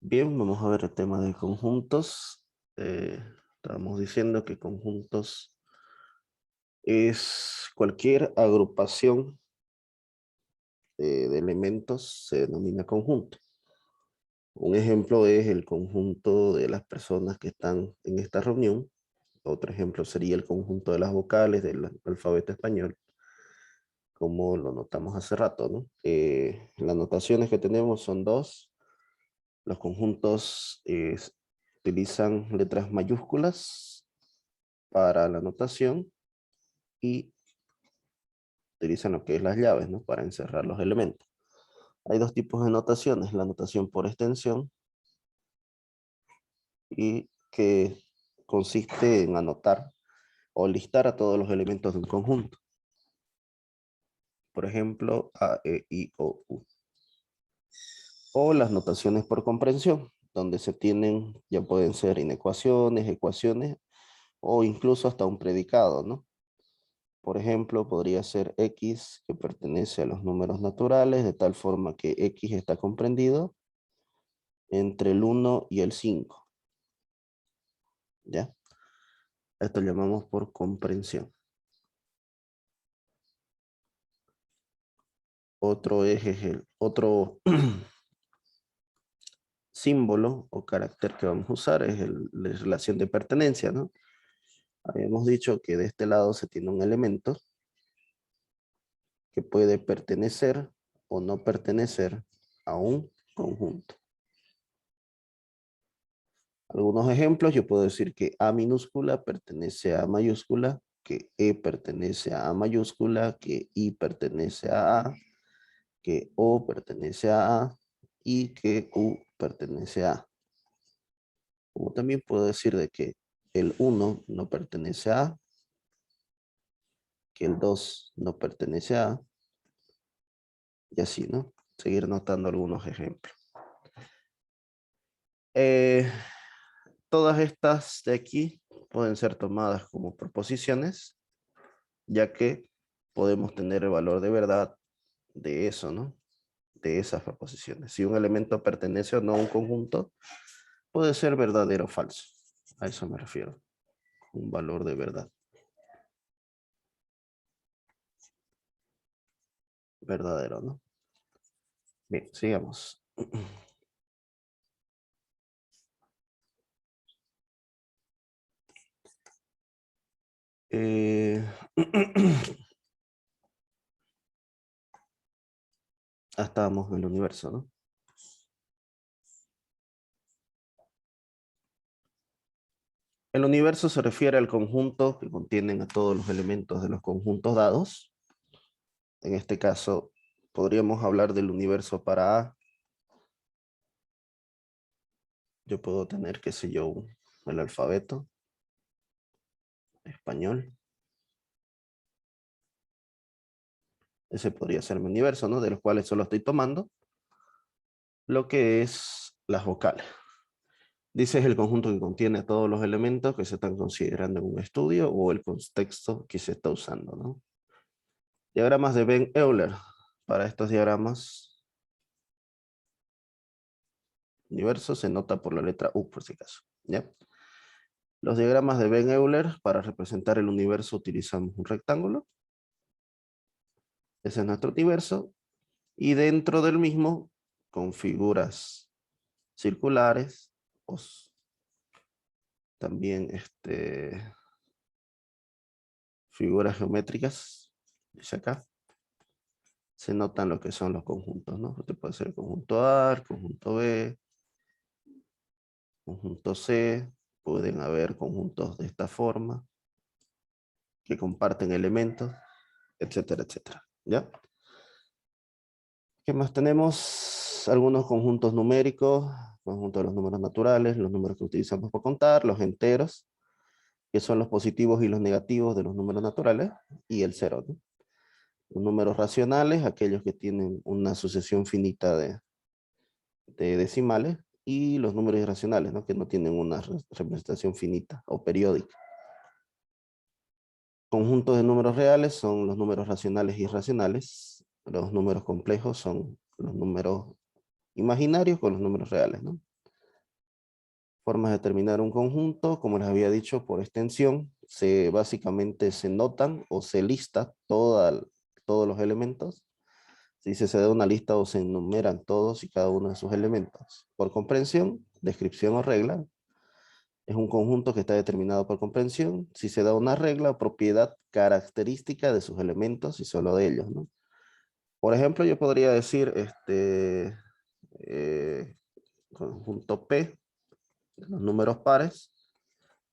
Bien, vamos a ver el tema de conjuntos. Estábamos diciendo que conjuntos es cualquier agrupación de elementos se denomina conjunto. Un ejemplo es el conjunto de las personas que están en esta reunión. Otro ejemplo sería el conjunto de las vocales del alfabeto español, como lo notamos hace rato, ¿no? Las notaciones que tenemos son dos. Los conjuntos utilizan letras mayúsculas para la notación y utilizan lo que es las llaves, ¿no? Para encerrar los elementos. Hay dos tipos de notaciones, la notación por extensión y que consiste en anotar o listar a todos los elementos de un conjunto. Por ejemplo, A, E, I, O, U. O las notaciones por comprensión, donde se tienen, ya pueden ser inecuaciones, ecuaciones o incluso hasta un predicado, ¿no? Por ejemplo, podría ser X, que pertenece a los números naturales, de tal forma que X está comprendido entre el 1 y el 5. ¿Ya? Esto lo llamamos por comprensión. Otro eje es el otro símbolo o carácter que vamos a usar es la relación de pertenencia, ¿no? Habíamos dicho que de este lado se tiene un elemento que puede pertenecer o no pertenecer a un conjunto. Algunos ejemplos, yo puedo decir que A minúscula pertenece a mayúscula, que E pertenece a mayúscula, que I pertenece a, que O pertenece a y que U pertenece a. Como también puedo decir de que el 1 no pertenece a, que el 2 no pertenece a, y así, ¿no? Seguir notando algunos ejemplos. Eh, Todas estas de aquí pueden ser tomadas como proposiciones, ya que podemos tener el valor de verdad de eso, ¿no? De esas proposiciones. Si un elemento pertenece o no a un conjunto, puede ser verdadero o falso. A eso me refiero. Un valor de verdad. Verdadero, ¿no? Bien, sigamos. Estábamos en el universo, ¿no? El universo se refiere al conjunto que contienen a todos los elementos de los conjuntos dados. En este caso, podríamos hablar del universo para A. Yo puedo tener, qué sé yo, el alfabeto español. Ese podría ser mi universo, ¿no? De los cuales solo estoy tomando lo que es las vocales. Dice es el conjunto que contiene todos los elementos que se están considerando en un estudio o el contexto que se está usando, ¿no? Diagramas de Venn-Euler. Para estos diagramas, universo se nota por la letra U, por si acaso, ¿ya? Los diagramas de Venn-Euler, para representar el universo utilizamos un rectángulo. Ese es nuestro universo. Y dentro del mismo, con figuras circulares, también figuras geométricas, dice acá, se notan lo que son los conjuntos, ¿no? Este puede ser el conjunto A, el conjunto B, conjunto C, pueden haber conjuntos de esta forma, que comparten elementos, etcétera, etcétera, ¿ya? ¿Qué más tenemos? Algunos conjuntos numéricos, conjunto de los números naturales, los números que utilizamos para contar, los enteros, que son los positivos y los negativos de los números naturales, y el cero, ¿no? Los números racionales, aquellos que tienen una sucesión finita de decimales, y los números irracionales, ¿no? Que no tienen una representación finita o periódica. Conjuntos de números reales son los números racionales y irracionales. Los números complejos son los números imaginarios con los números reales, ¿no? Formas de determinar un conjunto, como les había dicho, por extensión, básicamente se notan o se lista todos los elementos. Si se da una lista o se enumeran todos y cada uno de sus elementos. Por comprensión, descripción o regla, es un conjunto que está determinado por comprensión. Si se da una regla o propiedad característica de sus elementos y solo de ellos, ¿no? Por ejemplo, yo podría decir eh, conjunto P, los números pares.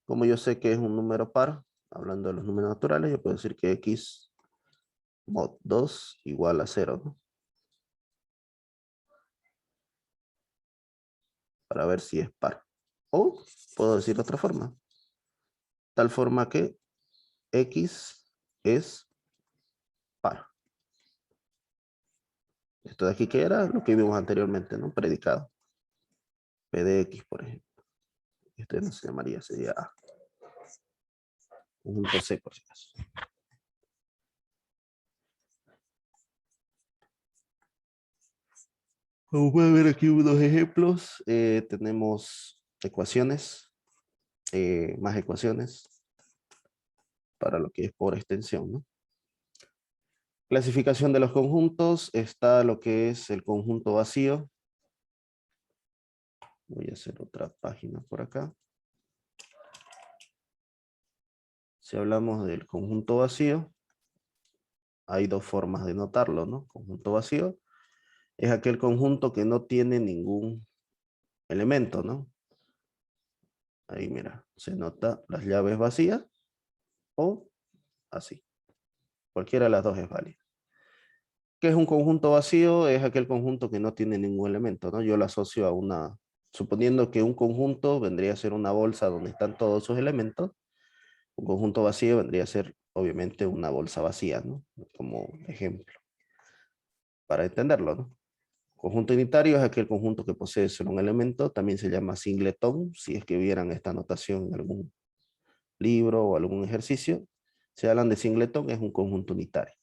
Como yo sé que es un número par, hablando de los números naturales, yo puedo decir que X mod 2 igual a 0, ¿no? Para ver si es par. O puedo decir de otra forma. Tal forma que X es par. Esto de aquí que era lo que vimos anteriormente, ¿no? Predicado. P de X, por ejemplo. Este no se llamaría, sería A. Conjunto C, por si acaso. Como pueden ver aquí unos ejemplos, tenemos ecuaciones, más ecuaciones para lo que es por extensión, ¿no? Clasificación de los conjuntos, está lo que es el conjunto vacío. Voy a hacer otra página por acá. Si hablamos del conjunto vacío, hay dos formas de notarlo, ¿no? Conjunto vacío es aquel conjunto que no tiene ningún elemento, ¿no? Ahí mira, se nota las llaves vacías o así. Cualquiera de las dos es válida. ¿Qué es un conjunto vacío? Es aquel conjunto que no tiene ningún elemento, ¿no? Yo lo asocio a una, suponiendo que un conjunto vendría a ser una bolsa donde están todos sus elementos, un conjunto vacío vendría a ser obviamente una bolsa vacía, ¿no? Como ejemplo, para entenderlo, ¿no? Conjunto unitario es aquel conjunto que posee solo un elemento, también se llama singletón, si es que vieran esta notación en algún libro o algún ejercicio. Se hablan de singletón, es un conjunto unitario.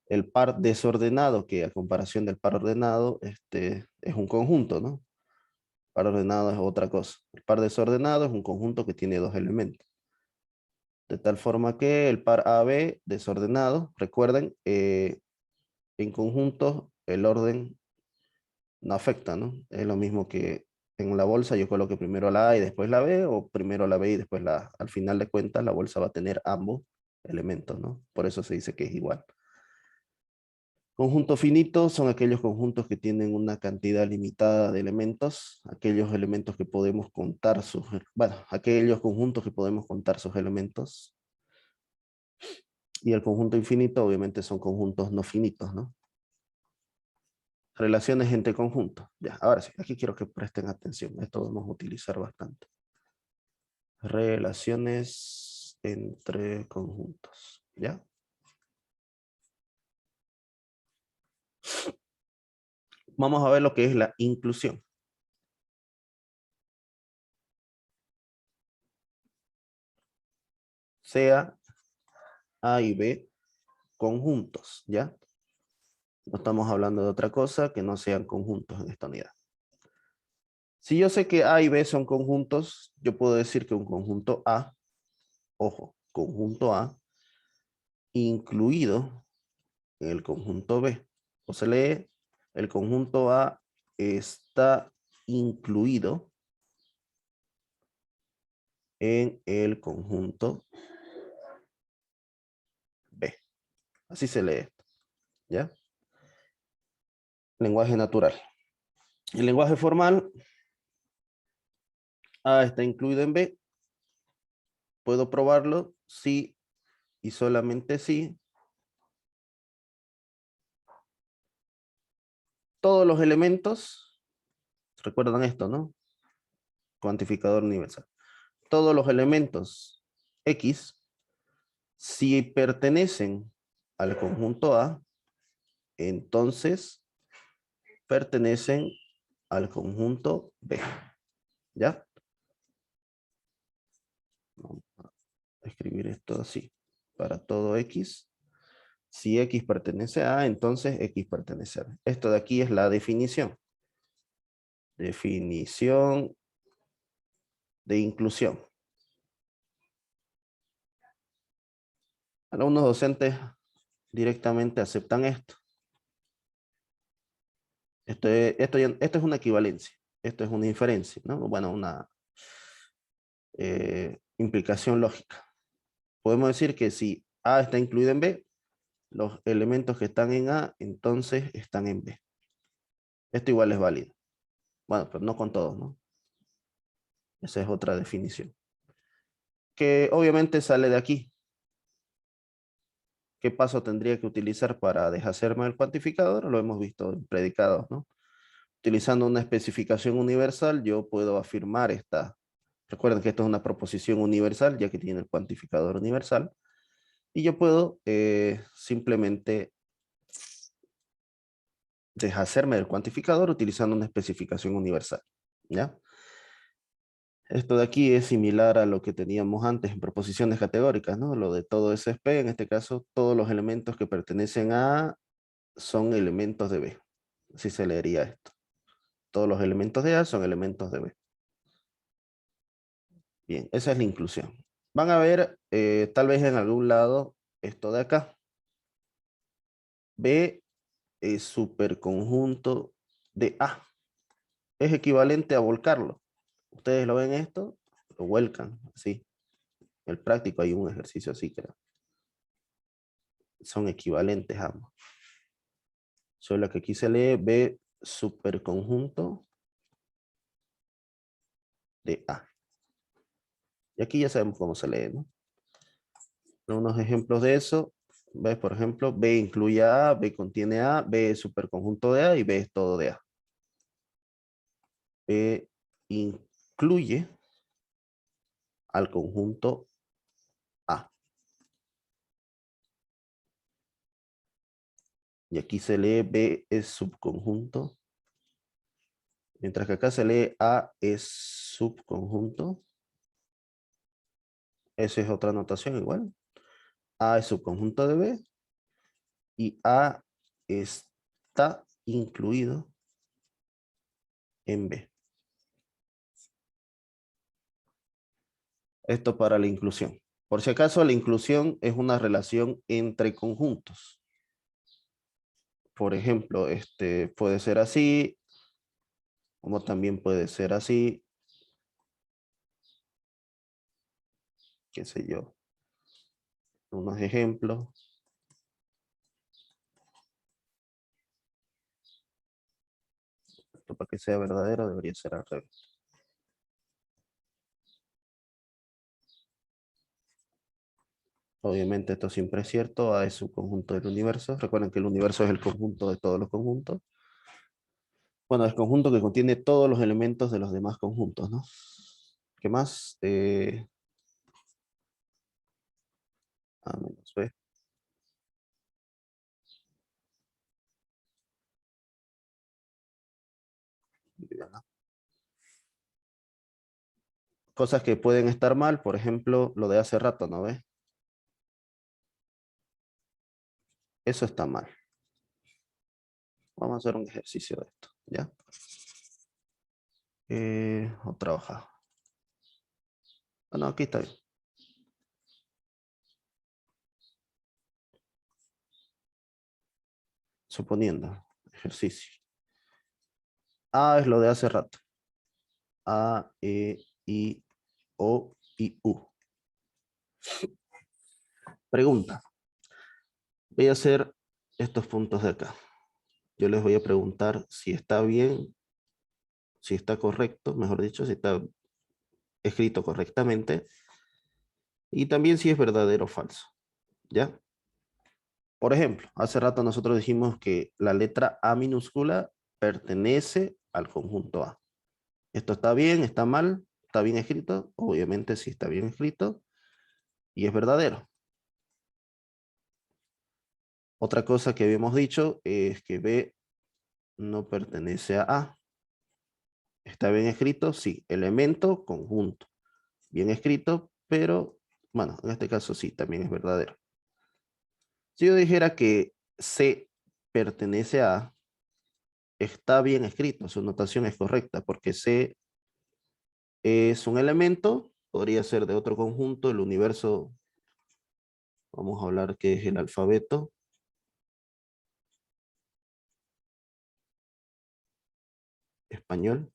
El par desordenado, que a comparación del par ordenado, es un conjunto, ¿no? Par ordenado es otra cosa. El par desordenado es un conjunto que tiene dos elementos. De tal forma que el par AB desordenado, recuerden, en conjuntos el orden no afecta, ¿no? Es lo mismo que en la bolsa yo coloque primero la A y después la B, o primero la B y después la A. Al final de cuentas la bolsa va a tener ambos elementos, ¿no? Por eso se dice que es igual. Conjuntos finitos son aquellos conjuntos que tienen una cantidad limitada de elementos, aquellos elementos que podemos contar aquellos conjuntos que podemos contar sus elementos. Y el conjunto infinito obviamente son conjuntos no finitos, ¿no? Relaciones entre conjuntos. Ya, ahora sí, aquí quiero que presten atención. Esto vamos a utilizar bastante. Relaciones entre conjuntos. ¿Ya? Vamos a ver lo que es la inclusión. Sea A y B conjuntos, ¿ya? No estamos hablando de otra cosa que no sean conjuntos en esta unidad. Si yo sé que A y B son conjuntos, yo puedo decir que un conjunto A, ojo, conjunto A, incluido en el conjunto B. O se lee, el conjunto A está incluido en el conjunto B. Así se lee esto, ¿ya? Lenguaje natural. El lenguaje formal, A está incluido en B. Puedo probarlo si y solamente si todos los elementos, recuerdan esto, ¿no? Cuantificador universal. Todos los elementos X, si pertenecen al conjunto A, entonces pertenecen al conjunto B. ¿Ya? Vamos a escribir esto así. Para todo X, si X pertenece a A, entonces X pertenece a B. Esto de aquí es la definición. Definición de inclusión. Algunos docentes directamente aceptan esto. Esto es una equivalencia. Esto es una inferencia, ¿no? Bueno, una implicación lógica. Podemos decir que si A está incluido en B, los elementos que están en A, entonces están en B. Esto igual es válido. Bueno, pero no con todos, ¿no? Esa es otra definición. Que obviamente sale de aquí. ¿Qué paso tendría que utilizar para deshacerme del cuantificador? Lo hemos visto en predicados, ¿no? Utilizando una especificación universal, yo puedo afirmar esta. Recuerden que esto es una proposición universal, ya que tiene el cuantificador universal. Y yo puedo simplemente deshacerme del cuantificador utilizando una especificación universal, ¿ya? Esto de aquí es similar a lo que teníamos antes en proposiciones categóricas, ¿no? Lo de todo SSP, en este caso, todos los elementos que pertenecen a A son elementos de B. Así se leería esto. Todos los elementos de A son elementos de B. Bien, esa es la inclusión. Van a ver, tal vez en algún lado, esto de acá. B es superconjunto de A. Es equivalente a volcarlo. Ustedes lo ven esto, lo vuelcan, así. En el práctico hay un ejercicio así, creo. Son equivalentes ambos. Solo que aquí se lee B superconjunto de A. Y aquí ya sabemos cómo se lee, ¿no? Unos ejemplos de eso. ¿Ves? Por ejemplo, B incluye a A, B contiene A, B es superconjunto de A y B es todo de A. B incluye al conjunto A. Y aquí se lee B es subconjunto. Mientras que acá se lee A es subconjunto. Esa es otra notación igual. A es subconjunto de B. Y A está incluido en B. Esto para la inclusión. Por si acaso, la inclusión es una relación entre conjuntos. Por ejemplo, puede ser así, como también puede ser así, qué sé yo. Unos ejemplos. Esto para que sea verdadero debería ser al revés. Obviamente esto siempre es cierto, A es subconjunto del universo. Recuerden que el universo es el conjunto de todos los conjuntos. Bueno, es conjunto que contiene todos los elementos de los demás conjuntos, ¿no? ¿Qué más? A menos B. Cosas que pueden estar mal, por ejemplo, lo de hace rato, ¿no ves? Eso está mal. Vamos a hacer un ejercicio de esto, ¿ya? Otra hoja. Ah, no, aquí está bien. Suponiendo, ejercicio. A es lo de hace rato. A, E, I, O, I, U. Pregunta. Voy a hacer estos puntos de acá. Yo les voy a preguntar si está bien, si está correcto, mejor dicho, si está escrito correctamente, y también si es verdadero o falso, ¿ya? Por ejemplo, hace rato nosotros dijimos que la letra A minúscula pertenece al conjunto A. ¿Esto está bien? ¿Está mal? ¿Está bien escrito? Obviamente sí está bien escrito y es verdadero. Otra cosa que habíamos dicho es que B no pertenece a A. ¿Está bien escrito? Sí. Elemento, conjunto. Bien escrito, pero bueno, en este caso sí, también es verdadero. Si yo dijera que C pertenece a A, está bien escrito, su notación es correcta, porque C es un elemento, podría ser de otro conjunto, el universo, vamos a hablar que es el alfabeto. Español,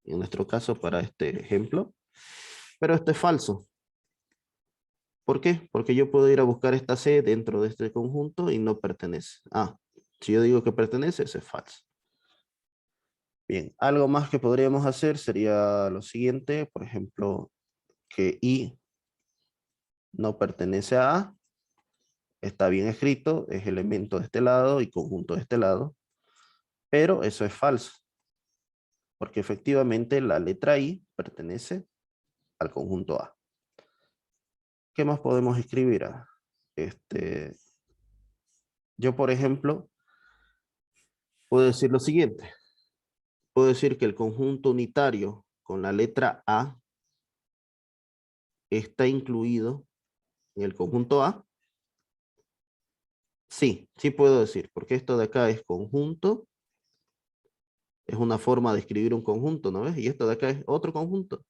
en nuestro caso para este ejemplo, pero esto es falso. ¿Por qué? Porque yo puedo ir a buscar esta C dentro de este conjunto y no pertenece. Ah, si yo digo que pertenece, eso es falso. Bien, algo más que podríamos hacer sería lo siguiente, por ejemplo, que I no pertenece a A, está bien escrito, es elemento de este lado y conjunto de este lado, pero eso es falso, porque efectivamente la letra I pertenece al conjunto A. ¿Qué más podemos escribir? Yo, por ejemplo, puedo decir lo siguiente. Puedo decir que el conjunto unitario con la letra A está incluido en el conjunto A. Sí, sí puedo decir, porque esto de acá es conjunto, es una forma de escribir un conjunto, ¿no ves? Y esto de acá es otro conjunto.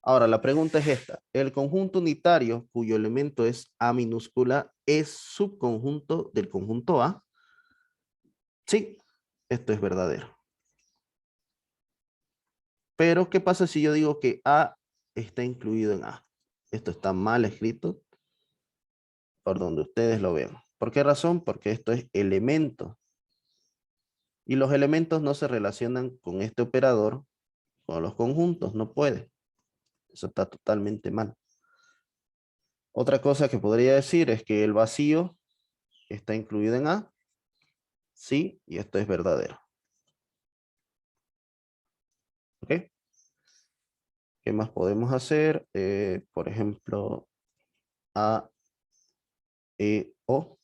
Ahora, la pregunta es esta. ¿El conjunto unitario, cuyo elemento es A minúscula, es subconjunto del conjunto A? Sí, esto es verdadero. Pero, ¿qué pasa si yo digo que A está incluido en A? Esto está mal escrito por donde ustedes lo vean. ¿Por qué razón? Porque esto es elemento. Y los elementos no se relacionan con este operador, con los conjuntos, no puede. Eso está totalmente mal. Otra cosa que podría decir es que el vacío está incluido en A. Sí, y esto es verdadero. ¿Ok? ¿Qué más podemos hacer? Por ejemplo, A, E, O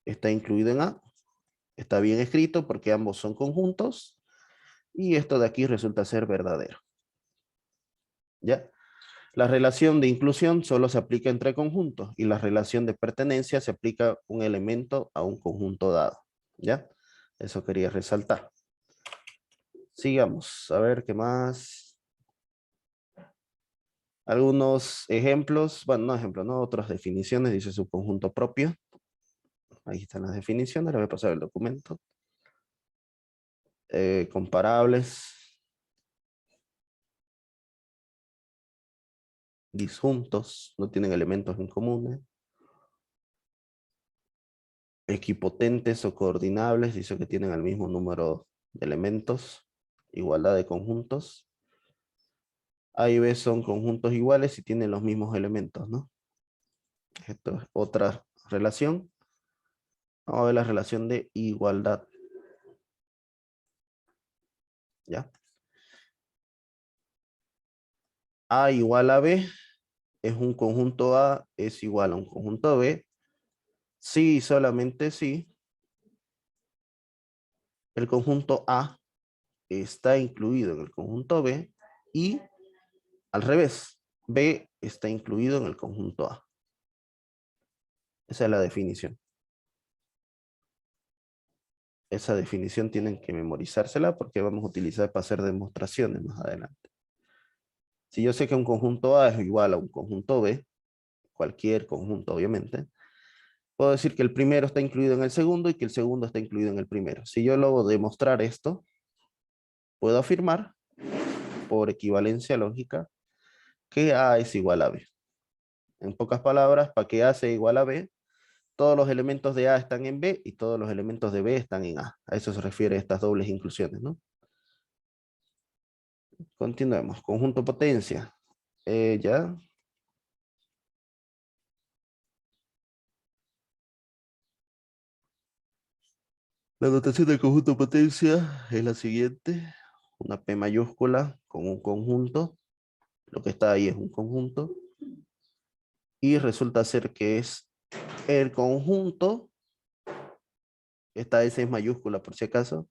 está incluido en A. Está bien escrito porque ambos son conjuntos. Y esto de aquí resulta ser verdadero. ¿Ya? La relación de inclusión solo se aplica entre conjuntos y la relación de pertenencia se aplica un elemento a un conjunto dado. ¿Ya? Eso quería resaltar. Sigamos, a ver qué más. Algunos ejemplos, bueno, no ejemplos, no, otras definiciones, dice su conjunto propio. Ahí están las definiciones, le voy a pasar el documento. Comparables. Disjuntos, no tienen elementos en común. Equipotentes o coordinables, dice que tienen el mismo número de elementos. Igualdad de conjuntos. A y B son conjuntos iguales y tienen los mismos elementos, ¿no? Esto es otra relación. Vamos a ver la relación de igualdad. ¿Ya? A igual a B es un conjunto A es igual a un conjunto B. Sí, solamente sí. El conjunto A está incluido en el conjunto B y al revés, B está incluido en el conjunto A. Esa es la definición. Esa definición tienen que memorizársela porque vamos a utilizar para hacer demostraciones más adelante. Si yo sé que un conjunto A es igual a un conjunto B, cualquier conjunto obviamente, puedo decir que el primero está incluido en el segundo y que el segundo está incluido en el primero. Si yo logro demostrar esto, puedo afirmar, por equivalencia lógica, que A es igual a B. En pocas palabras, para que A sea igual a B, todos los elementos de A están en B y todos los elementos de B están en A. A eso se refiere estas dobles inclusiones, ¿no? Continuemos. Conjunto potencia. Ya. La notación del conjunto potencia es la siguiente. Una P mayúscula con un conjunto. Lo que está ahí es un conjunto. Y resulta ser que es el conjunto, esta S es mayúscula por si acaso,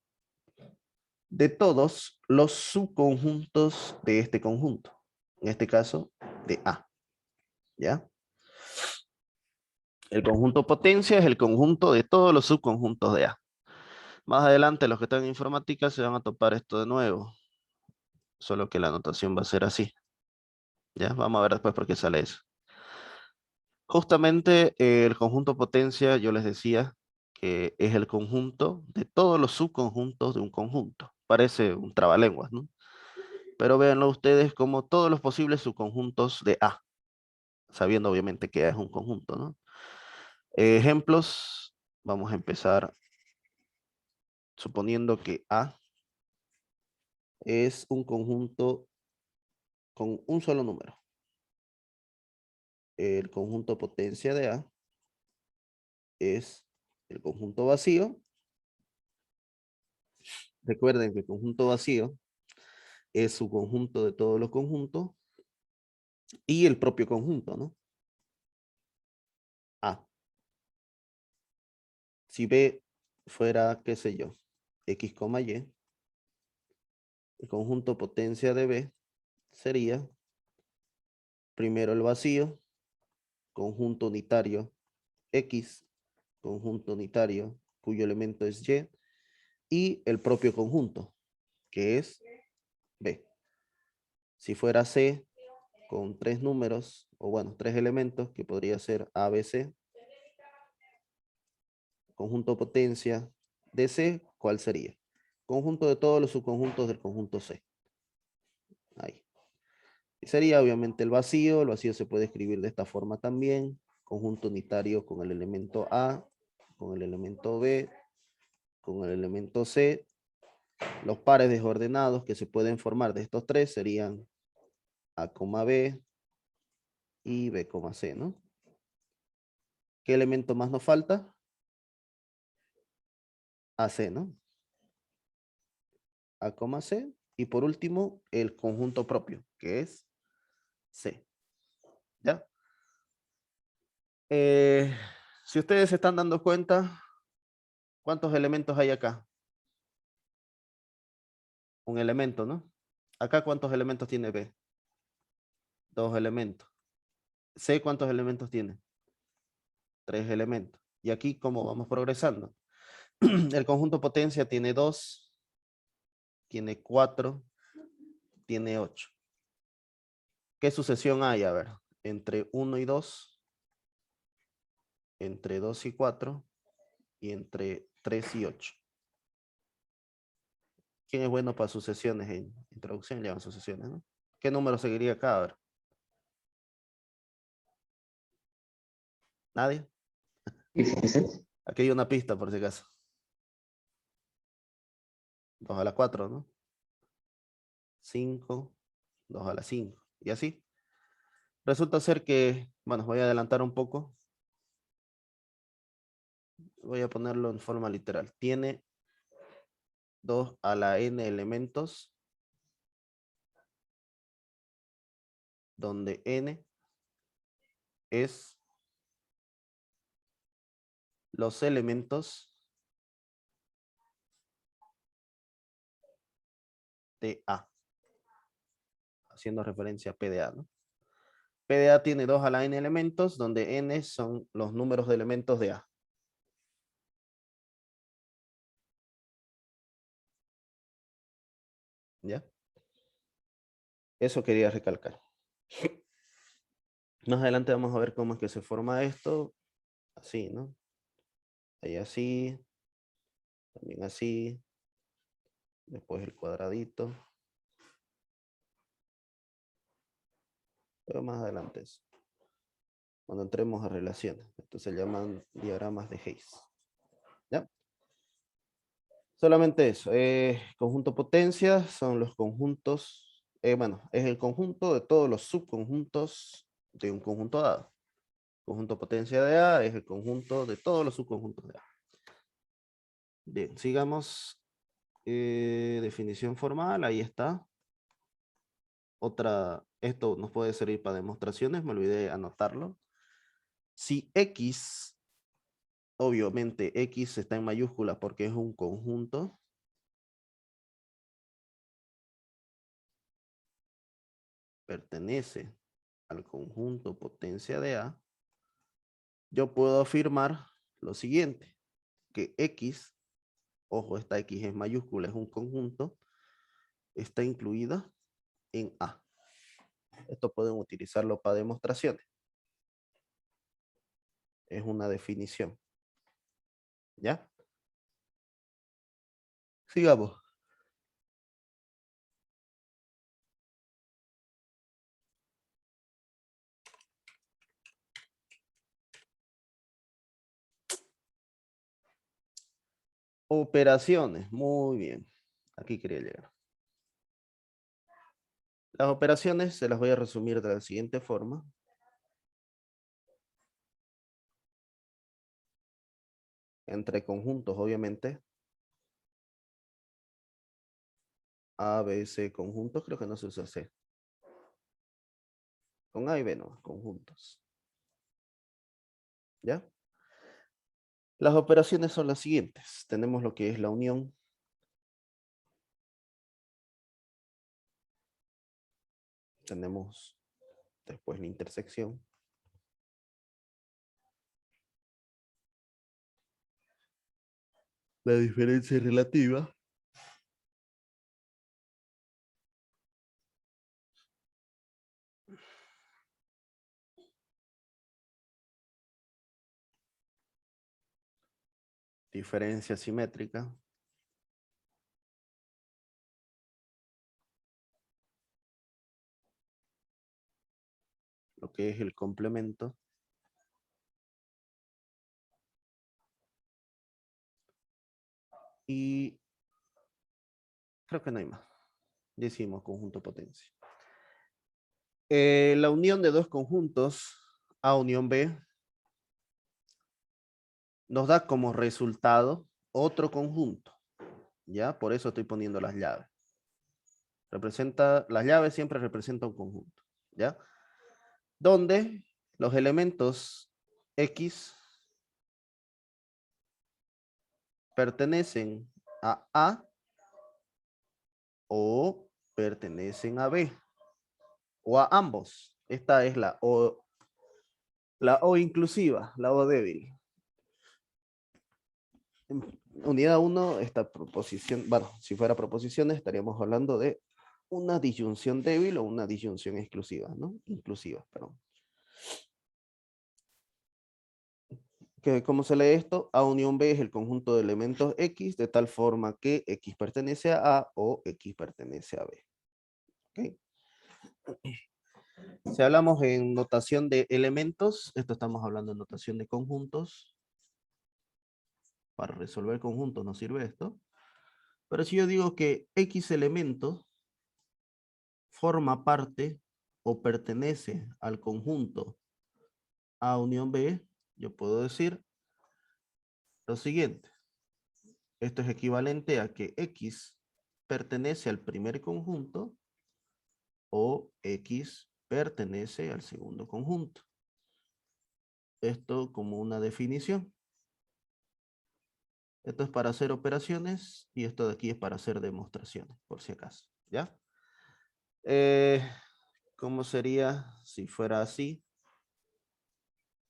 de todos los subconjuntos de este conjunto. En este caso, de A. ¿Ya? El conjunto potencia es el conjunto de todos los subconjuntos de A. Más adelante, los que están en informática se van a topar esto de nuevo. solo que la notación va a ser así. Ya, vamos a ver después por qué sale eso. Justamente el conjunto potencia, yo les decía que es el conjunto de todos los subconjuntos de un conjunto. Parece un trabalenguas, ¿no? Pero véanlo ustedes como todos los posibles subconjuntos de A, sabiendo obviamente que A es un conjunto, ¿no? Ejemplos, vamos a empezar suponiendo que A es un conjunto con un solo número. El conjunto potencia de A es el conjunto vacío. Recuerden que el conjunto vacío es su conjunto de todos los conjuntos y el propio conjunto, ¿no? A. Si B fuera, qué sé yo, X, Y, el conjunto potencia de B sería primero el vacío, conjunto unitario X, conjunto unitario cuyo elemento es y el propio conjunto, que es B. Si fuera C, con tres números, o bueno, tres elementos, que podría ser A, B, C, conjunto potencia de C, ¿cuál sería? Conjunto de todos los subconjuntos del conjunto C. Ahí. Y sería obviamente el vacío se puede escribir de esta forma también, conjunto unitario con el elemento A, con el elemento B, con el elemento C. Los pares desordenados que se pueden formar de estos tres serían A, B y B, C, ¿no? ¿Qué elemento más nos falta? AC, ¿no? A, C. Y por último, el conjunto propio, que es C. ¿Ya? Si ustedes se están dando cuenta, ¿cuántos elementos hay acá? Un elemento, ¿no? Acá, ¿cuántos elementos tiene B? Dos elementos. C, ¿cuántos elementos tiene? Tres elementos. Y aquí, ¿cómo vamos progresando? El conjunto potencia tiene 2, tiene 4, tiene 8. ¿Qué sucesión hay? A ver, entre 1 y 2, entre 2 y 4, y entre 3 y 8. ¿Quién es bueno para sucesiones? En introducción llevan sucesiones, ¿no? ¿Qué número seguiría acá? A ver. ¿Nadie? Aquí hay una pista por si acaso. 2 a la 4, ¿no? 5, 2 a la 5. Y así. Resulta ser que, bueno, voy a adelantar un poco. Voy a ponerlo en forma literal. Tiene 2 a la n elementos, donde n es los elementos de A, haciendo referencia a P de A, ¿no? P de A tiene 2 a la n elementos, donde n son los números de elementos de A. ¿Ya? Eso quería recalcar. Más adelante vamos a ver cómo es que se forma esto. Así, ¿no? Ahí así. También así. Después el cuadradito. Pero más adelante eso. Cuando entremos a relaciones. Esto se llaman diagramas de Hayes. ¿Ya? Solamente eso. Conjunto potencia son los conjuntos. Bueno, es el conjunto de todos los subconjuntos de un conjunto dado. Conjunto potencia de A es el conjunto de todos los subconjuntos de A. Bien, sigamos. Definición formal, ahí está. Esto nos puede servir para demostraciones, me olvidé anotarlo. Si X, obviamente X está en mayúscula porque es un conjunto. Pertenece al conjunto potencia de A. Yo puedo afirmar lo siguiente, que X, ojo, esta X es mayúscula, es un conjunto, está incluida en A. Esto pueden utilizarlo para demostraciones. Es una definición. ¿Ya? Sigamos. Operaciones. Muy bien. Aquí quería llegar. Las operaciones se las voy a resumir de la siguiente forma. Entre conjuntos, obviamente. A, B, C, conjuntos. Creo que no se usa C. Con A y B no, conjuntos. ¿Ya? Las operaciones son las siguientes. Tenemos lo que es la unión. Tenemos después la intersección. La diferencia relativa. Diferencia simétrica. Lo que es el complemento. Y creo que no hay más. Decimos conjunto potencia. La unión de dos conjuntos, A unión B, nos da como resultado otro conjunto. ¿Ya? Por eso estoy poniendo las llaves. Las llaves siempre representan un conjunto. ¿Ya? Donde los elementos X pertenecen a A o pertenecen a B. O a ambos. Esta es la O inclusiva, la O débil. En unidad 1, esta proposición, bueno, si fuera proposiciones, estaríamos hablando de una disyunción débil o una disyunción exclusiva, ¿no? Inclusiva, perdón. ¿Cómo se lee esto? A unión B es el conjunto de elementos X de tal forma que X pertenece a A o X pertenece a B. ¿Okay? Si hablamos en notación de elementos, esto estamos hablando en notación de conjuntos. Para resolver conjuntos nos sirve esto. Pero si yo digo que X elemento forma parte o pertenece al conjunto A unión B, yo puedo decir lo siguiente. Esto es equivalente a que X pertenece al primer conjunto o X pertenece al segundo conjunto. Esto como una definición. Esto es para hacer operaciones y esto de aquí es para hacer demostraciones, por si acaso. ¿Ya? ¿Cómo sería si fuera así?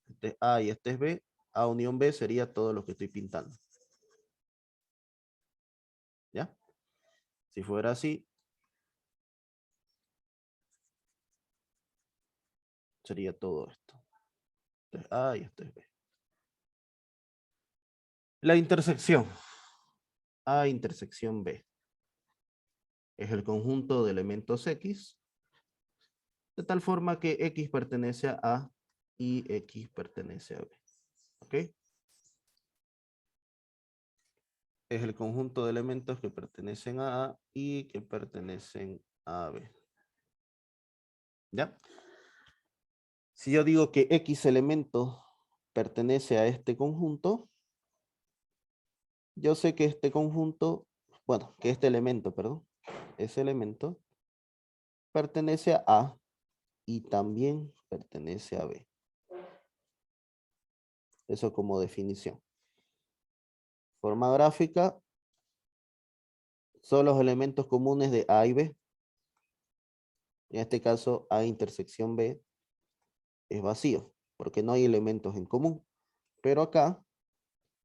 Este es A y este es B. A unión B sería todo lo que estoy pintando. ¿Ya? Si fuera así, sería todo esto. Este es A y este es B. La intersección. A intersección B. Es el conjunto de elementos X, de tal forma que X pertenece a A y X pertenece a B. ¿Ok? Es el conjunto de elementos que pertenecen a A y que pertenecen a B. ¿Ya? Si yo digo que X elemento pertenece a este conjunto, yo sé que este conjunto, bueno, que este elemento, perdón, ese elemento pertenece a A y también pertenece a B. Eso como definición. Forma gráfica son los elementos comunes de A y B. En este caso, A intersección B es vacío, porque no hay elementos en común. Pero acá,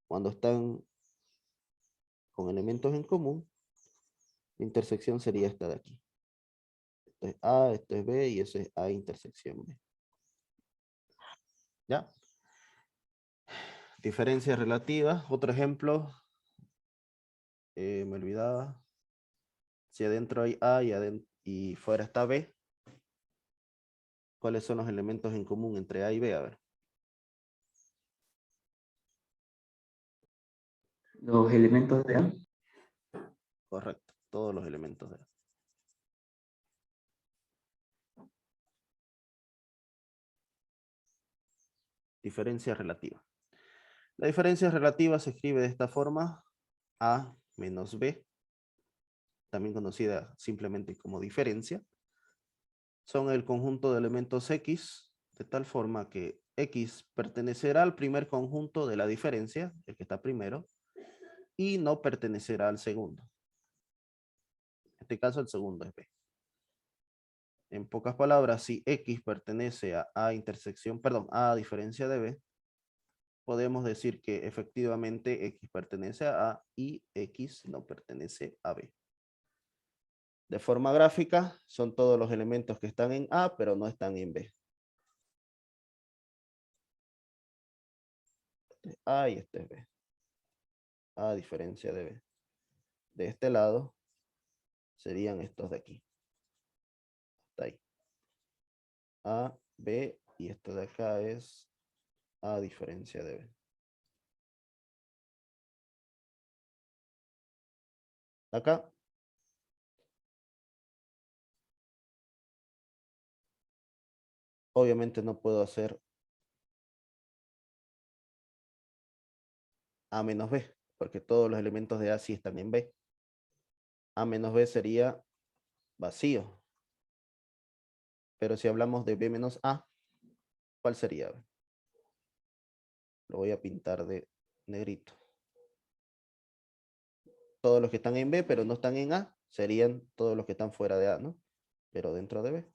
cuando están con elementos en común, la intersección sería esta de aquí. Esto es A, esto es B y eso es A intersección B. ¿Ya? Diferencias relativas. Otro ejemplo. Me olvidaba. Si adentro hay A y fuera está B, ¿cuáles son los elementos en común entre A y B? A ver. Los elementos de A. Correcto. Todos los elementos de A. Diferencia relativa. La diferencia relativa se escribe de esta forma. A menos B, también conocida simplemente como diferencia, son el conjunto de elementos X, de tal forma que X pertenecerá al primer conjunto de la diferencia, el que está primero, y no pertenecerá al segundo. En este caso, el segundo es B. En pocas palabras, si X pertenece a A diferencia de B, podemos decir que efectivamente X pertenece a A y X no pertenece a B. De forma gráfica, son todos los elementos que están en A, pero no están en B. Este es A y este es B. A diferencia de B. De este lado serían estos de aquí. Hasta ahí. A, B y esto de acá es A diferencia de B. Acá obviamente no puedo hacer A menos B, porque todos los elementos de A sí están en B. A menos B sería vacío. Pero si hablamos de B menos A, ¿cuál sería? Lo voy a pintar de negrito. Todos los que están en B, pero no están en A, serían todos los que están fuera de A, ¿no? Pero dentro de B.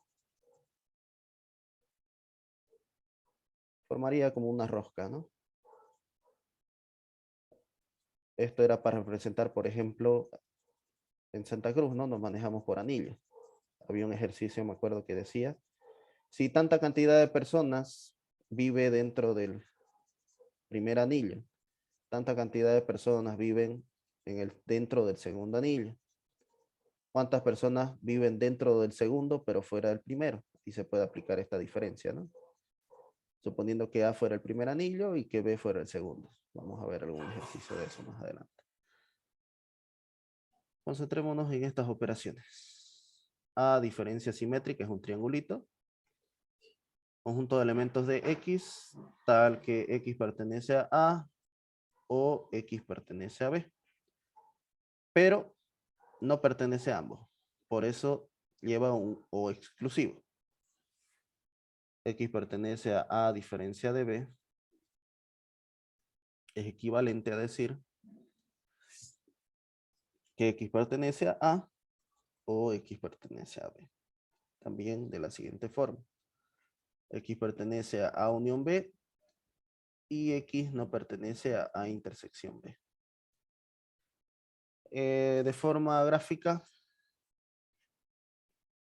Formaría como una rosca, ¿no? Esto era para representar, por ejemplo, en Santa Cruz, ¿no? Nos manejamos por anillos. Había un ejercicio, me acuerdo, que decía, si tanta cantidad de personas vive dentro del primer anillo, tanta cantidad de personas viven dentro del segundo anillo. ¿Cuántas personas viven dentro del segundo, pero fuera del primero? Y se puede aplicar esta diferencia, ¿no? Suponiendo que A fuera el primer anillo y que B fuera el segundo. Vamos a ver algún ejercicio de eso más adelante. Concentrémonos en estas operaciones. A diferencia simétrica es un triangulito. Conjunto de elementos de X, tal que X pertenece a A o X pertenece a B. Pero no pertenece a ambos. Por eso lleva un O exclusivo. X pertenece a A diferencia de B. Es equivalente a decir que X pertenece a A o X pertenece a B. También de la siguiente forma. X pertenece a A unión B y X no pertenece a A intersección B. De forma gráfica,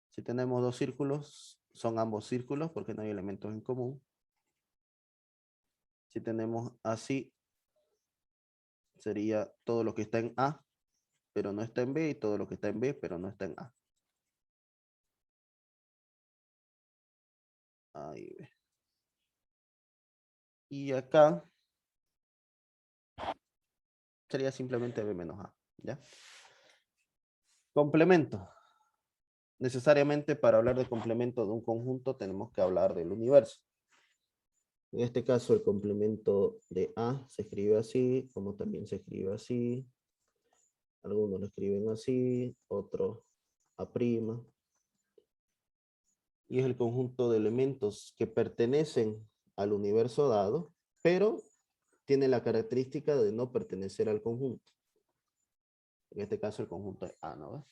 si tenemos dos círculos, son ambos círculos porque no hay elementos en común. Si tenemos así, sería todo lo que está en A, pero no está en B, y todo lo que está en B, pero no está en A. Ahí ve. Y acá sería simplemente B menos A, ¿ya? Complemento. Necesariamente para hablar de complemento de un conjunto tenemos que hablar del universo. En este caso el complemento de A se escribe así, como también se escribe así. Algunos lo escriben así, otros A'. Y es el conjunto de elementos que pertenecen al universo dado, pero tiene la característica de no pertenecer al conjunto. En este caso el conjunto es A, ¿no?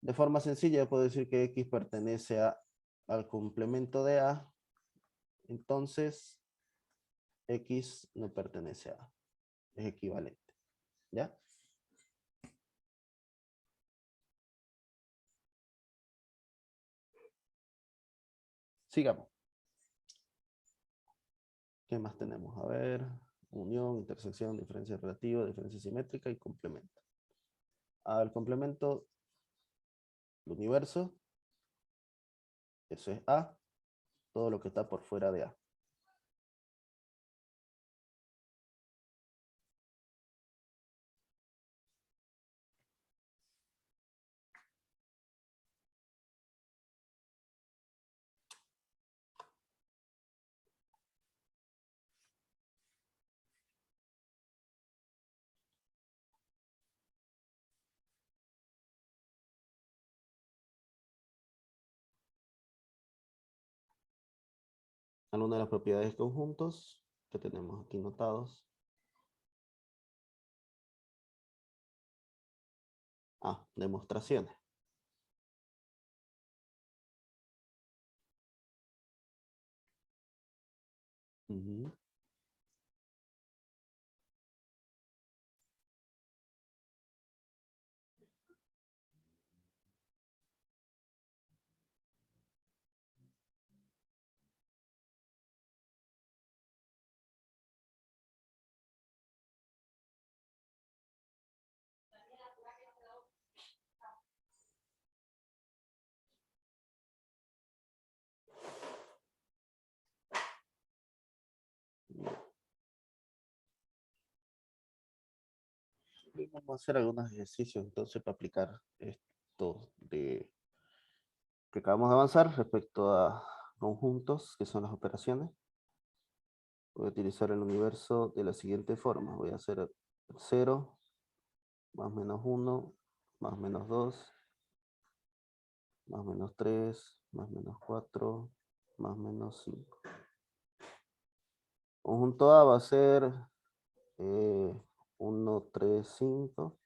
De forma sencilla puedo decir que X pertenece al complemento de A, entonces X no pertenece a A, es equivalente, ¿ya? Sigamos. ¿Qué más tenemos? A ver, unión, intersección, diferencia relativa, diferencia simétrica y complemento. El complemento, el universo, eso es A, todo lo que está por fuera de A. Algunas de las propiedades de conjuntos que tenemos aquí notados. Demostraciones. Ujú. Vamos a hacer algunos ejercicios entonces para aplicar esto que acabamos de avanzar respecto a conjuntos, que son las operaciones. Voy a utilizar el universo de la siguiente forma. Voy a hacer 0, más menos 1, más menos 2, más menos 3, más menos 4, más menos 5. Conjunto A va a ser 1, 3, 5.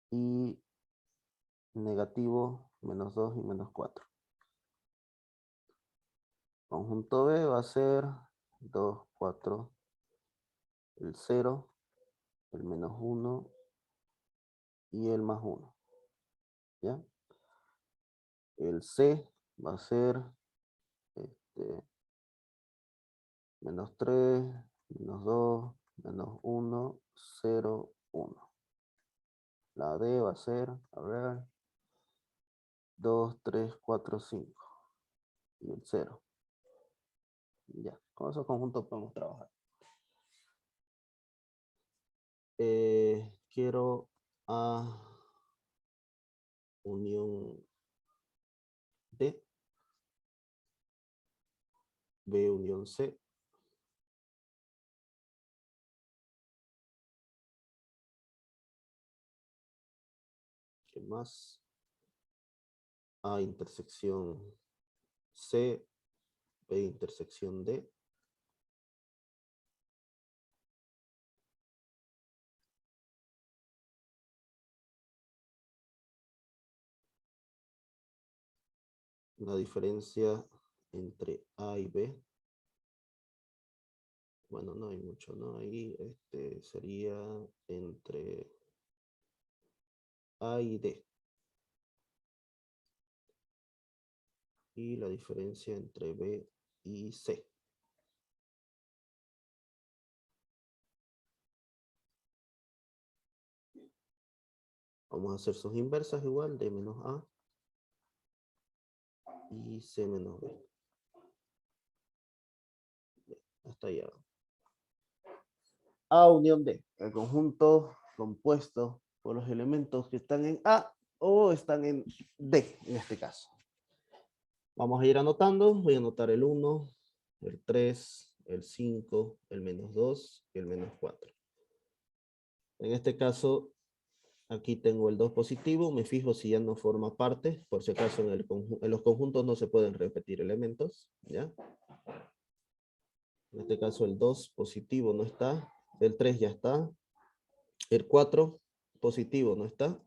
Y negativo, menos 2 y menos 4. Conjunto B va a ser 2, 4, el 0, el menos 1 y el más 1. ¿Ya? El C va a ser menos 3, menos 2, menos 1, 0, 1. La D va a ser, a ver, 2, 3, 4, 5. Y el 0. Ya, con esos conjuntos podemos trabajar. Quiero A unión D, B unión C, ¿qué más? A intersección C, B intersección D, la diferencia entre A y B. Bueno, no hay mucho, ¿no? Ahí sería entre A y D. Y la diferencia entre B y C. Vamos a hacer sus inversas igual, D menos A y C menos B. Hasta allá. A unión D, el conjunto compuesto por los elementos que están en A o están en D, en este caso. Vamos a ir anotando, voy a anotar el 1, el 3, el 5, el menos 2 y el menos 4. En este caso, aquí tengo el 2 positivo, me fijo si ya no forma parte, por si acaso en los conjuntos no se pueden repetir elementos, ¿ya? En este caso el 2 positivo no está, el 3 ya está, el 4 positivo no está,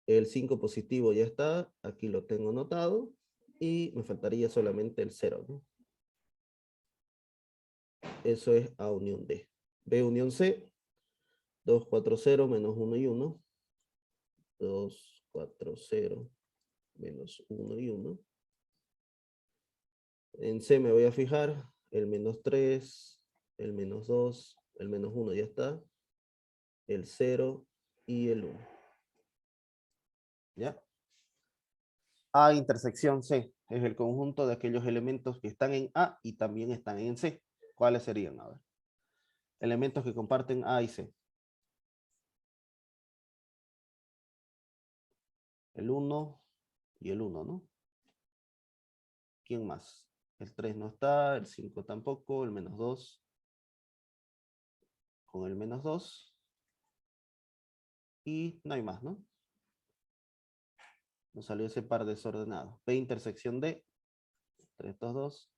el 5 positivo ya está, aquí lo tengo anotado, y me faltaría solamente el 0, ¿no? Eso es A unión D. B unión C, 2, 4, 0, menos 1 y 1. 2, 4, 0, menos 1 y 1. En C me voy a fijar el -3, el -2, el -1 ya está, el 0 y el 1. ¿Ya? A intersección C es el conjunto de aquellos elementos que están en A y también están en C. ¿Cuáles serían? A ver. Elementos que comparten A y C. El 1 y el 1, ¿no? ¿Quién más? El 3 no está, el 5 tampoco, el -2 con el -2 y no hay más, ¿no? Nos salió ese par desordenado. P intersección D, entre estos dos,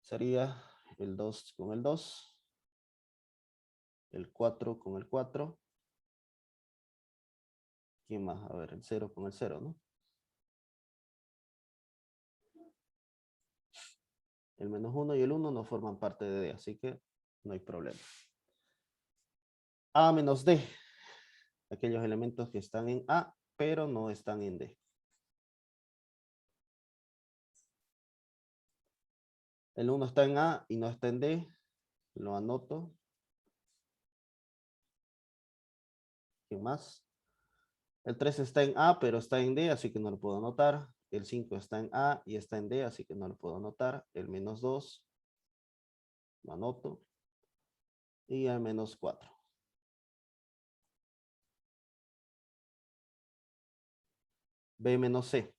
sería el 2 con el 2, el 4 con el 4. ¿Quién más? A ver, el 0 con el 0, ¿no? El -1 y el 1 no forman parte de D, así que no hay problema. A menos D, aquellos elementos que están en A, pero no están en D. El 1 está en A y no está en D, lo anoto. ¿Quién más? El 3 está en A, pero está en D, así que no lo puedo anotar. El 5 está en A y está en D, así que no lo puedo anotar. El -2, lo anoto. Y el -4. B menos C.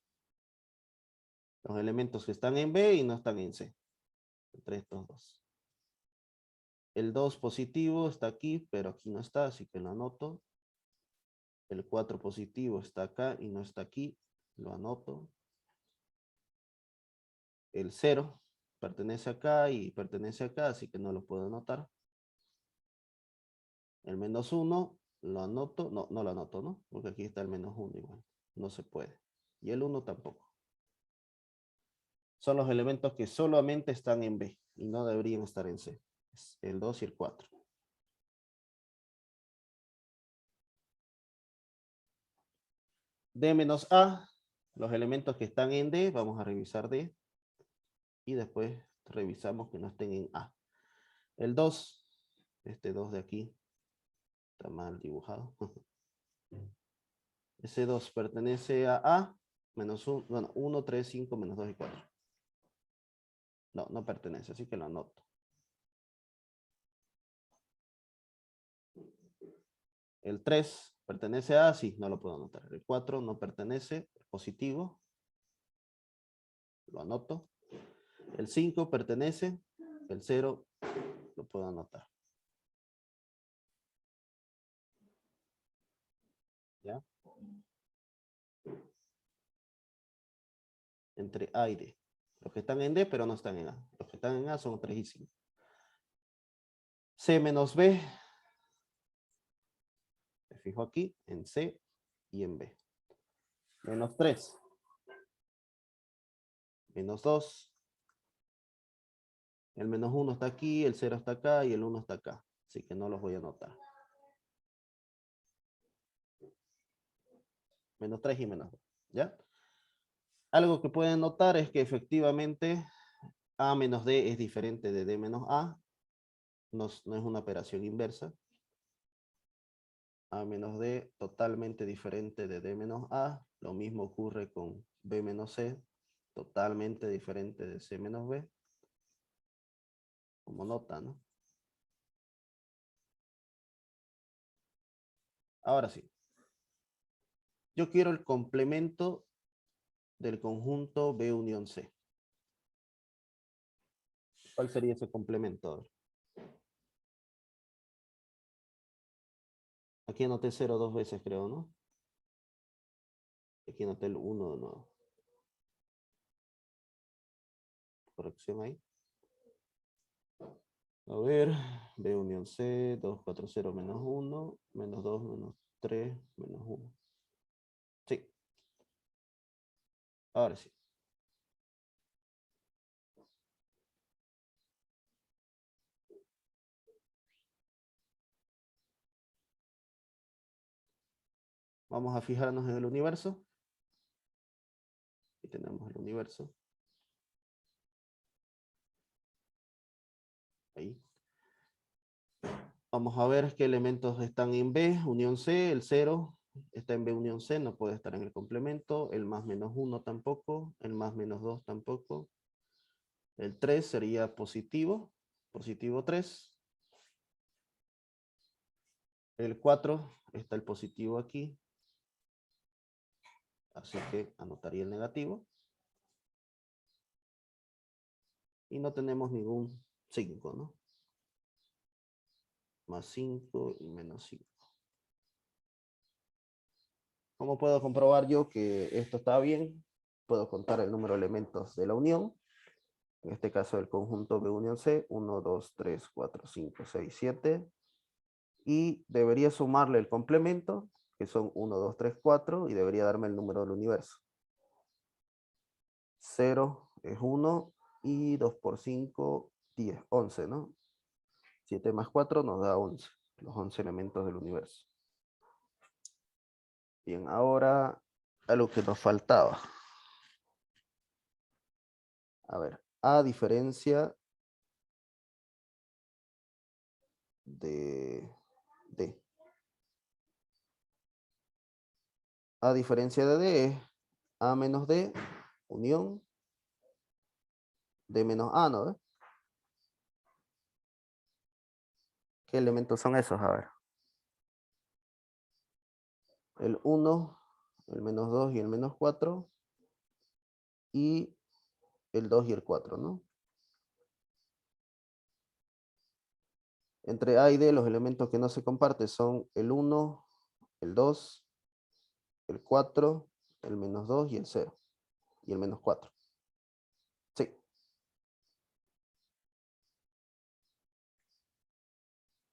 Los elementos que están en B y no están en C. Entre estos dos. El 2 positivo está aquí, pero aquí no está, así que lo anoto. El 4 positivo está acá y no está aquí, lo anoto. El 0 pertenece acá y pertenece acá, así que no lo puedo anotar. El -1 lo anoto, no lo anoto, ¿no? Porque aquí está el -1 igual, no se puede. Y el 1 tampoco. Son los elementos que solamente están en B y no deberían estar en C. Es el 2 y el 4. D menos A, los elementos que están en D, vamos a revisar D. Y después revisamos que no estén en A. El 2, este 2 de aquí, está mal dibujado. Ese 2 pertenece a menos 1, bueno, 1, 3, 5, menos 2 y 4. No, no pertenece, así que lo anoto. El 3 pertenece a, sí, no lo puedo anotar. El 4 no pertenece, positivo. Lo anoto. El 5 pertenece, el 0 lo puedo anotar. ¿Ya? Entre A y D. Los que están en D, pero no están en A. Los que están en A son 3 y 5. C menos B. Me fijo aquí, en C y en B. Menos 3. Menos 2. El -1 está aquí, el 0 está acá y el 1 está acá. Así que no los voy a anotar. Menos 3 y menos 2. ¿Ya? Algo que pueden notar es que efectivamente A menos D es diferente de D menos A. No es una operación inversa. A menos D totalmente diferente de D menos A. Lo mismo ocurre con B menos C. Totalmente diferente de C menos B. Como nota, ¿no? Ahora sí. Yo quiero el complemento del conjunto B unión C. ¿Cuál sería ese complemento? Aquí anoté 0 dos veces, creo, ¿no? Aquí anoté el 1 de nuevo. Corrección ahí. A ver, B unión C, 2, 4, 0, menos 1, menos 2, menos 3, menos 1. Sí. Ahora sí. Vamos a fijarnos en el universo. tenemos el universo. Ahí. Vamos a ver qué elementos están en B, unión C, el 0 está en B unión C, no puede estar en el complemento, el más menos 1 tampoco, el más menos 2 tampoco. El 3 sería positivo, positivo 3. El 4 está el positivo aquí, así que anotaría el negativo. Y no tenemos ningún 5, ¿no? Más 5 y menos 5. ¿Cómo puedo comprobar yo que esto está bien? Puedo contar el número de elementos de la unión. En este caso el conjunto B unión C, 1, 2, 3, 4, 5, 6, 7. Y debería sumarle el complemento, que son 1, 2, 3, 4, y debería darme el número del universo. 0 es 1, y 2 por 5, 10, 11, ¿no? 7 más 4 nos da 11, los 11 elementos del universo. Bien, ahora algo que nos faltaba. A ver, a diferencia de D. A diferencia de D es A menos D, unión, D menos A, ¿no? ¿Qué elementos son esos? A ver. El 1, el menos 2 y el menos 4. Y el 2 y el 4, ¿no? Entre A y D los elementos que no se comparten son el 1, el 2, el 4, el menos 2 y el 0. Y el menos 4. Sí.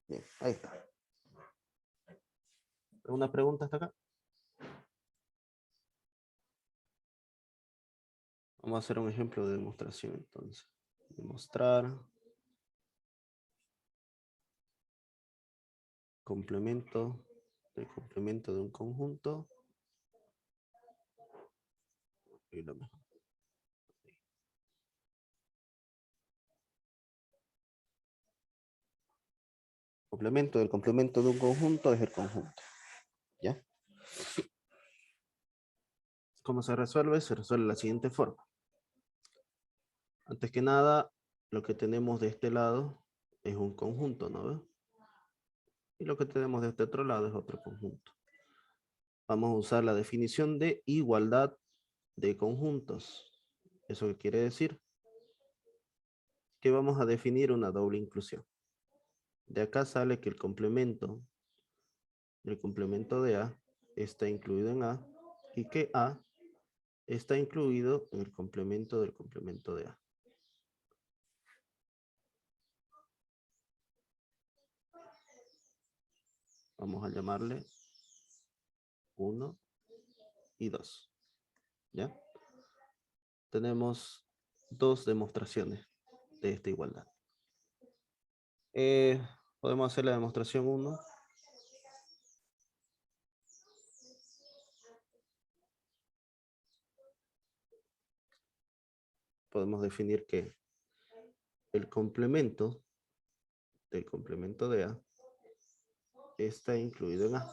Bien, ahí está. ¿Alguna pregunta hasta acá? Vamos a hacer un ejemplo de demostración entonces. Demostrar complemento del complemento de un conjunto. Y lo mejor. Complemento del complemento de un conjunto es el conjunto. ¿Ya? ¿Cómo se resuelve? Se resuelve de la siguiente forma. Antes que nada, lo que tenemos de este lado es un conjunto, ¿no ves? Y lo que tenemos de este otro lado es otro conjunto. Vamos a usar la definición de igualdad de conjuntos. ¿Eso qué quiere decir? Que vamos a definir una doble inclusión. De acá sale que el complemento de A está incluido en A y que A está incluido en el complemento del complemento de A. Vamos a llamarle 1 y 2. ¿Ya? Tenemos dos demostraciones de esta igualdad. Podemos hacer la demostración 1. Podemos definir que el complemento del complemento de A está incluido en A.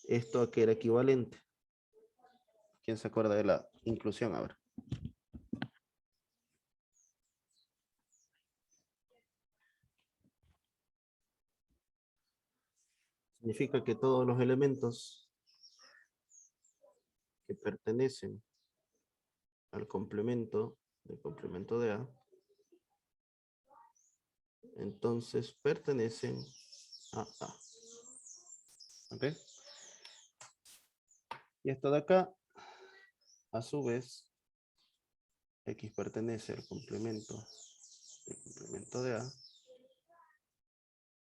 ¿Esto a qué era equivalente? ¿Quién se acuerda de la inclusión ahora? Significa que todos los elementos que pertenecen al complemento del complemento de A, entonces pertenecen a A. ¿Ok? Y esto de acá, a su vez, X pertenece al complemento del complemento de A,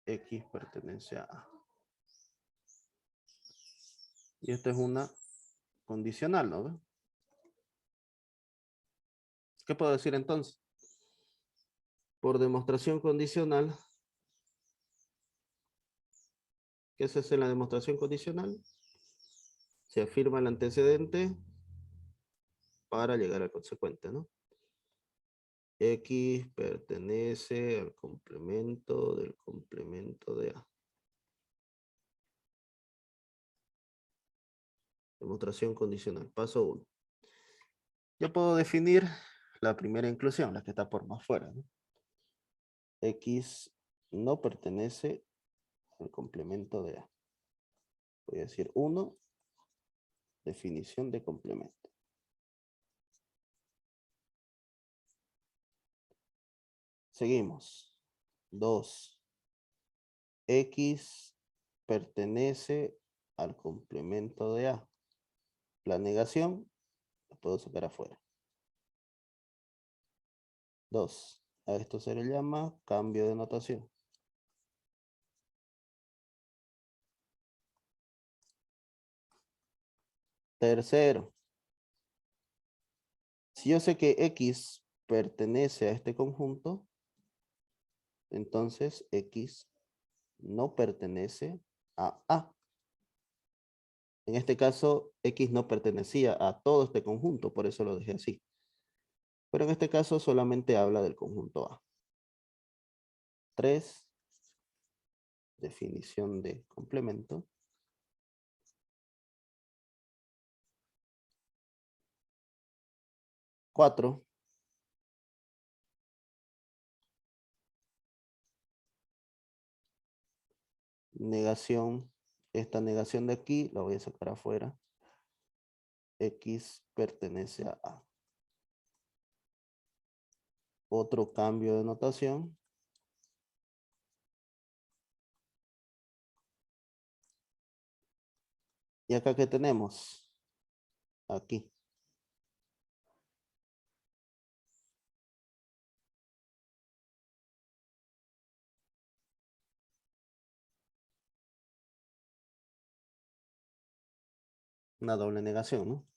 X pertenece a A. Y esta es una condicional, ¿no? ¿Qué puedo decir entonces? Por demostración condicional, ¿qué se hace en la demostración condicional? Se afirma el antecedente para llegar al consecuente, ¿no? X pertenece al complemento del complemento de A. Demostración condicional. Paso 1. Yo puedo definir la primera inclusión, la que está por más fuera, ¿no? X no pertenece al complemento de A. Voy a decir 1, definición de complemento. Seguimos. 2. X pertenece al complemento de A. La negación la puedo sacar afuera. 2. A esto se le llama cambio de notación. Tercero, si yo sé que X pertenece a este conjunto, entonces X no pertenece a A. En este caso, X no pertenecía a todo este conjunto, por eso lo dejé así. Pero en este caso solamente habla del conjunto A. 3. Definición de complemento. 4. Negación. Esta negación de aquí la voy a sacar afuera. X pertenece a A. Otro cambio de notación. ¿Y acá qué tenemos? Aquí. Una doble negación, ¿no?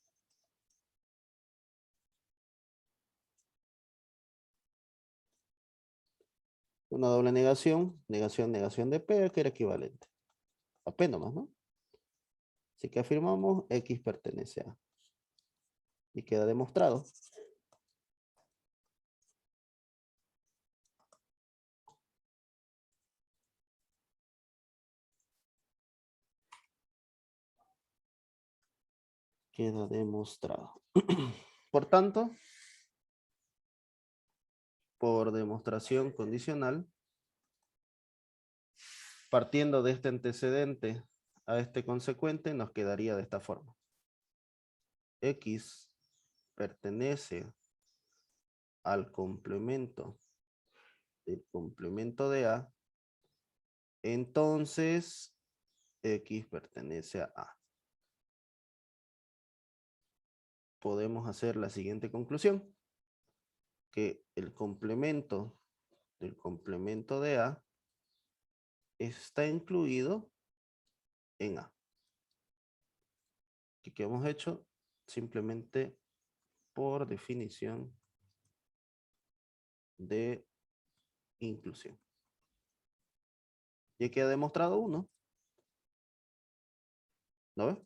Una doble negación, negación de P, que era equivalente. Apenas más, ¿no? Así que afirmamos X pertenece a. Y queda demostrado. Queda demostrado. Por tanto, por demostración condicional, partiendo de este antecedente a este consecuente, nos quedaría de esta forma. X pertenece al complemento del complemento de A, entonces X pertenece a A. Podemos hacer la siguiente conclusión, que el complemento del complemento de A está incluido en A. ¿Qué hemos hecho? Simplemente por definición de inclusión. Ya queda demostrado uno. ¿No ves?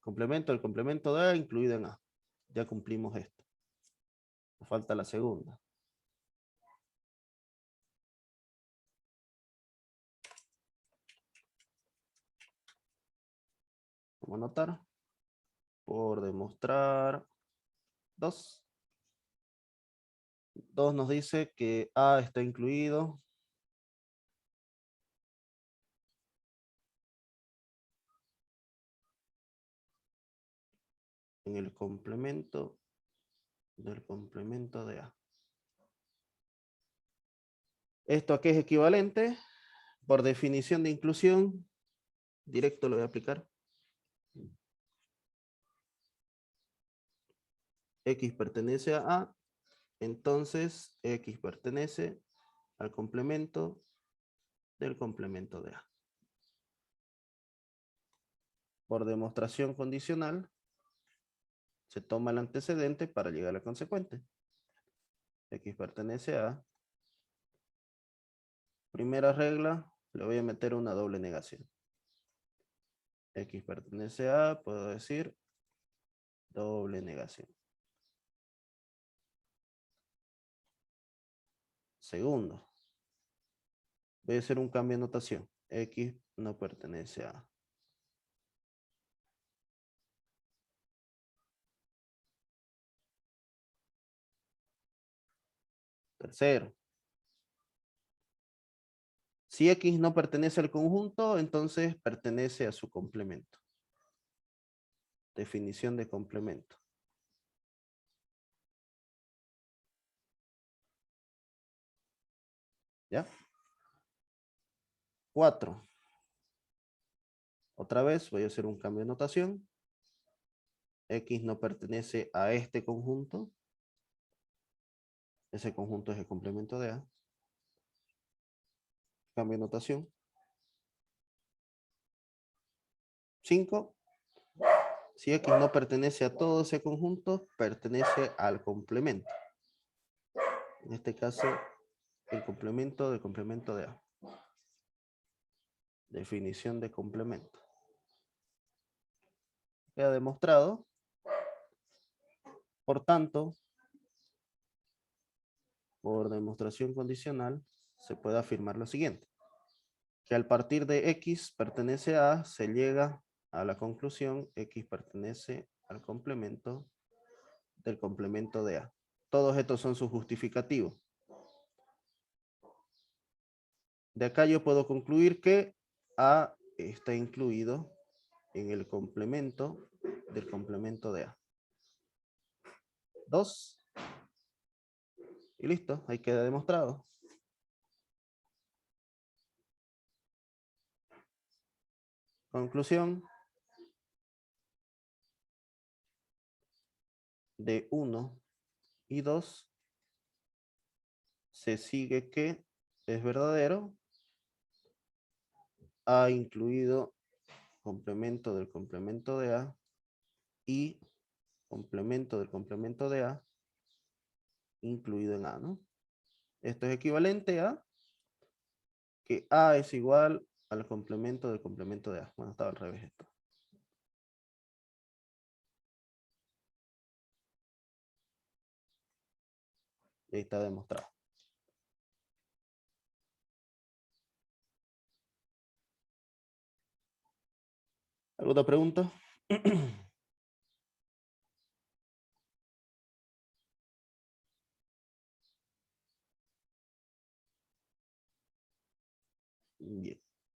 Complemento, el complemento de A incluido en A. Ya cumplimos esto. Nos falta la segunda. Vamos a anotar. Por demostrar 2. 2 nos dice que A está incluido en el complemento del complemento de A. ¿Esto a qué es equivalente? Por definición de inclusión, directo lo voy a aplicar. X pertenece a A, entonces X pertenece al complemento del complemento de A. Por demostración condicional, se toma el antecedente para llegar al consecuente. X pertenece a A. Primera regla, le voy a meter una doble negación. X pertenece a, puedo decir, Doble negación. Segundo. Voy a hacer un cambio de notación. X no pertenece a A. Tercero. Si X no pertenece al conjunto, entonces pertenece a su complemento. Definición de complemento. ¿Ya? 4. Otra vez voy a hacer un cambio de notación. X no pertenece a este conjunto. Ese conjunto es el complemento de A. Cambio de notación. 5. Si X no pertenece a todo ese conjunto, pertenece al complemento. En este caso, el complemento del complemento de A. Definición de complemento. Queda demostrado. Por tanto, por demostración condicional, se puede afirmar lo siguiente. Que al partir de X pertenece a A, se llega a la conclusión X pertenece al complemento del complemento de A. Todos estos son sus justificativos. De acá yo puedo concluir que A está incluido en el complemento del complemento de A. 2. Y listo, ahí queda demostrado. Conclusión. De 1 y 2 se sigue que es verdadero. A incluido complemento del complemento de A y complemento del complemento de A incluido en A, ¿no? Esto es equivalente a que A es igual al complemento del complemento de A. Bueno, estaba al revés esto. Y ahí está demostrado. ¿Alguna pregunta? Bien.